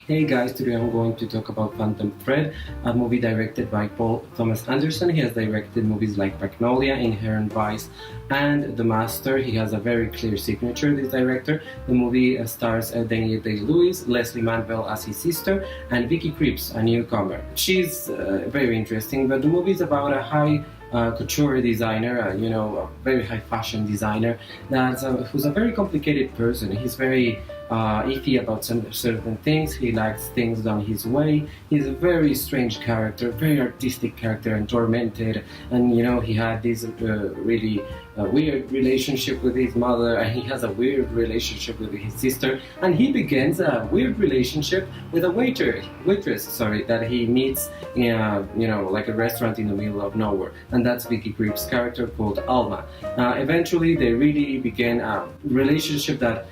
Hey guys, today I'm going to talk about Phantom Thread, a movie directed by Paul Thomas Anderson. He has directed movies like Magnolia, Inherent Vice, and The Master. He has a very clear signature, this director. The movie stars Daniel Day-Lewis, Leslie Manville as his sister, and Vicky Krieps, a newcomer. She's very interesting, but the movie is about a high couture designer, a very high fashion designer who's a very complicated person. He's very iffy about some certain things. He likes things done his way. He's a very strange character, very artistic character, and tormented. And he had this really weird relationship with his mother, and he has a weird relationship with his sister, and he begins a weird relationship with a waitress, that he meets in like a restaurant in the middle of nowhere, and that's Vicky Krieps' character called Alma. Eventually, they really begin a relationship that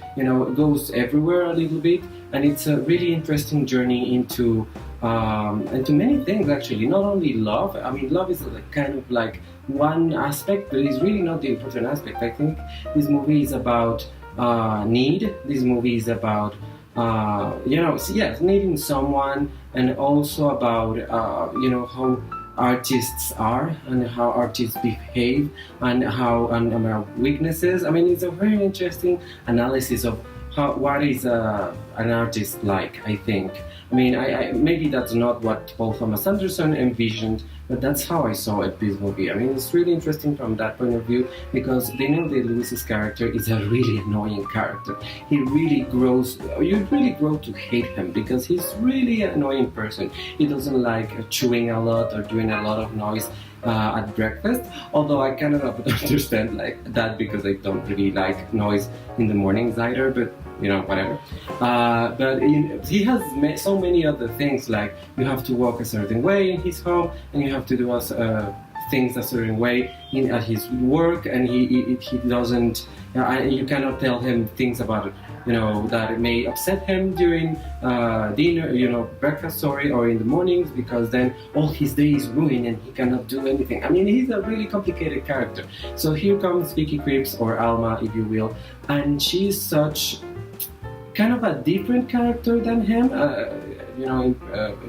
goes everywhere a little bit, and it's a really interesting journey into many things actually. Not only love. I mean, love is kind of like one aspect, but it's really not the important aspect. I think this movie is about need. This movie is about needing someone, and also about how artists are and how artists behave and how and weaknesses. I mean, it's a very interesting analysis of what is an artist like, I think. I mean, I maybe that's not what Paul Thomas Anderson envisioned, but that's how I saw it, this movie. I mean, it's really interesting from that point of view, because Daniel Day-Lewis's character is a really annoying character. You really grow to hate him, because he's really an annoying person. He doesn't like chewing a lot or doing a lot of noise at breakfast, although I cannot understand like that, because I don't really like noise in the mornings either, but whatever. But he has so many other things, like you have to walk a certain way in his home, and you have to do things a certain way at his work, and he doesn't. You cannot tell him things about it, that may upset him during dinner, breakfast, or in the mornings, because then all his day is ruined and he cannot do anything. I mean, he's a really complicated character. So here comes Vicky Krieps, or Alma, if you will, and she's such kind of a different character than him, in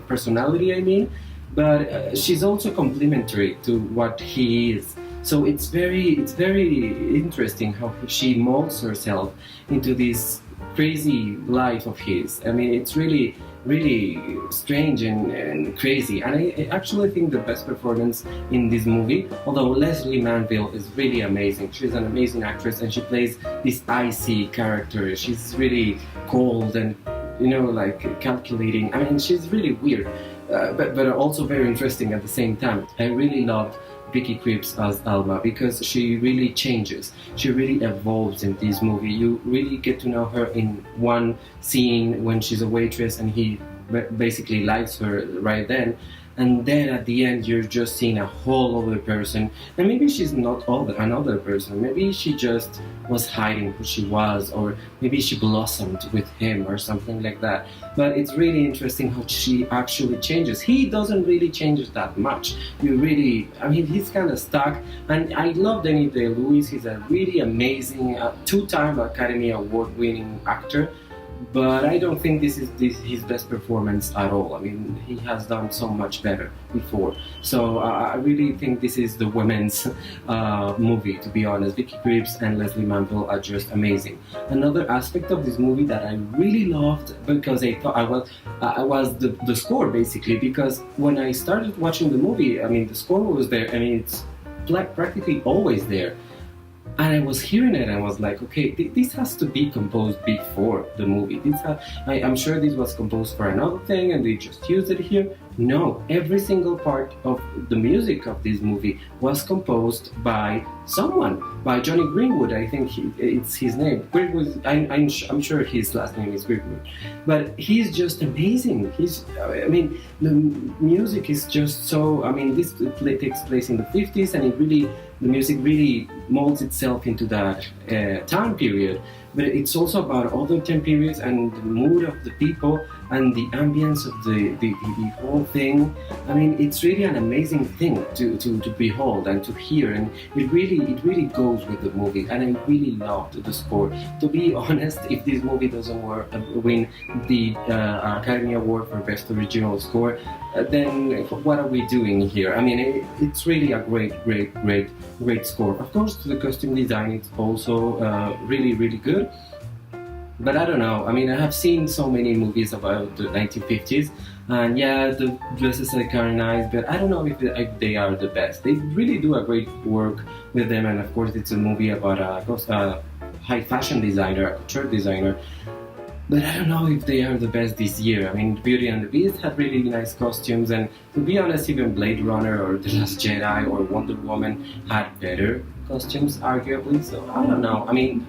personality, I mean, but she's also complementary to what he is. So it's very interesting how she molds herself into this crazy life of his. I mean, it's really strange and crazy. And I actually think the best performance in this movie, although Leslie Manville is really amazing. She's an amazing actress, and she plays this icy character. She's really cold and like calculating. I mean, she's really weird, but also very interesting at the same time. I really loved Vicky Krieps as Alma, because she really changes. She really evolves in this movie. You really get to know her in one scene when she's a waitress, and he basically likes her right then. And then at the end, you're just seeing a whole other person. And maybe she's not another person. Maybe she just was hiding who she was, or maybe she blossomed with him or something like that. But it's really interesting how she actually changes. He doesn't really change that much. He's kind of stuck. And I love Daniel Day-Lewis. He's a really amazing two-time Academy Award-winning actor. But I don't think this is his best performance at all. I mean, he has done so much better before. So I really think this is the women's movie, to be honest. Vicky Krieps and Leslie Manville are just amazing. Another aspect of this movie that I really loved, because I thought I was the score, basically, because when I started watching the movie, I mean, the score was there. I mean, it's practically always there. And I was hearing it and I was like, okay, this has to be composed before the movie. I'm sure this was composed for another thing and they just used it here. No, every single part of the music of this movie was composed by someone, by Johnny Greenwood. I think it's his name. Greenwood. I'm sure his last name is Greenwood, but he's just amazing. The music is just so. I mean, this takes place in the 50s, and the music really molds itself into that time period. but it's also about other time periods and the mood of the people and the ambience of the whole thing. I mean, it's really an amazing thing to behold and to hear, and it really goes with the movie, and I really loved the score. To be honest, if this movie doesn't win the Academy Award for Best Original Score, then what are we doing here? I mean, it's really a great score. Of course, the costume design is also really good. But I don't know. I mean, I have seen so many movies about the 1950s, and yeah, the dresses are kind of nice, but I don't know if they are the best. They really do a great work with them, and of course, it's a movie about a high fashion designer, a couture designer. But I don't know if they are the best this year. I mean, Beauty and the Beast had really nice costumes, and to be honest, even Blade Runner or The Last Jedi or Wonder Woman had better costumes, arguably. So I don't know. I mean,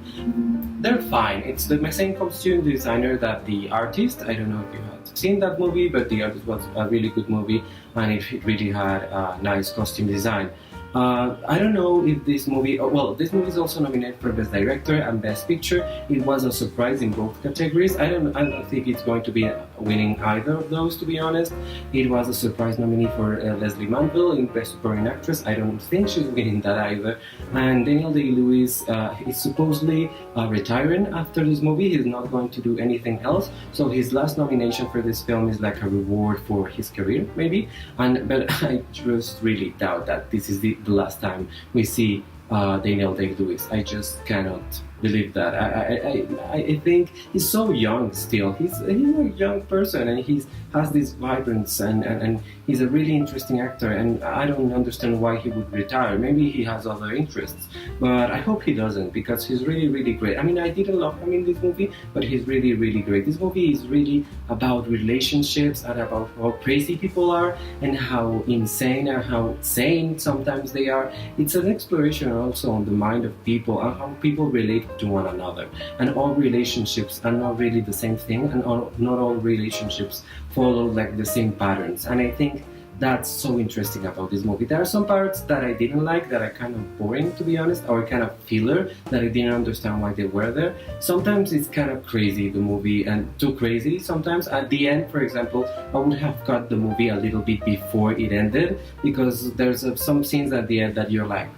they're fine. It's the same costume designer that The Artist. I don't know if you had seen that movie, but The Artist was a really good movie, and it really had a nice costume design. I don't know if this movie, this movie is also nominated for Best Director and Best Picture. It was a surprise in both categories. I don't think it's going to be winning either of those, to be honest. It was a surprise nominee for Leslie Manville in Best Supporting Actress. I don't think she's winning that either. And Daniel Day-Lewis is supposedly retiring after this movie. He's not going to do anything else. So his last nomination for this film is like a reward for his career, maybe. But I just really doubt that this is the last time we see Daniel Day-Lewis. I just cannot believe that. I think he's so young still. He's a young person, and he has this vibrance, and he's a really interesting actor, and I don't understand why he would retire. Maybe he has other interests, but I hope he doesn't, because he's really great. I mean, I didn't love him in this movie, but he's really great. This movie is really about relationships and about how crazy people are and how insane and how sane sometimes they are. It's an exploration also on the mind of people and how people relate to one another. And all relationships are not really the same thing, and not all relationships follow like the same patterns. And I think that's so interesting about this movie. There are some parts that I didn't like, that are kind of boring, to be honest, or kind of filler, that I didn't understand why they were there. Sometimes it's kind of crazy, the movie, and too crazy sometimes. At the end, for example, I would have cut the movie a little bit before it ended, because there's some scenes at the end that you're like,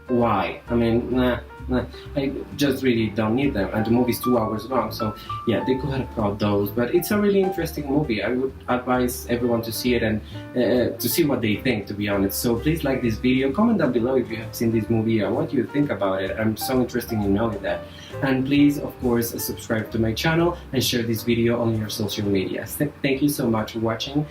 why? I mean, nah, I just really don't need them, and the movie's 2 hours long, so yeah, they could have cut those. But it's a really interesting movie. I would advise everyone to see it and to see what they think, to be honest. So please like this video, comment down below if you have seen this movie and what you think about it. I'm so interested in knowing that. And please, of course, subscribe to my channel and share this video on your social media. Thank you so much for watching.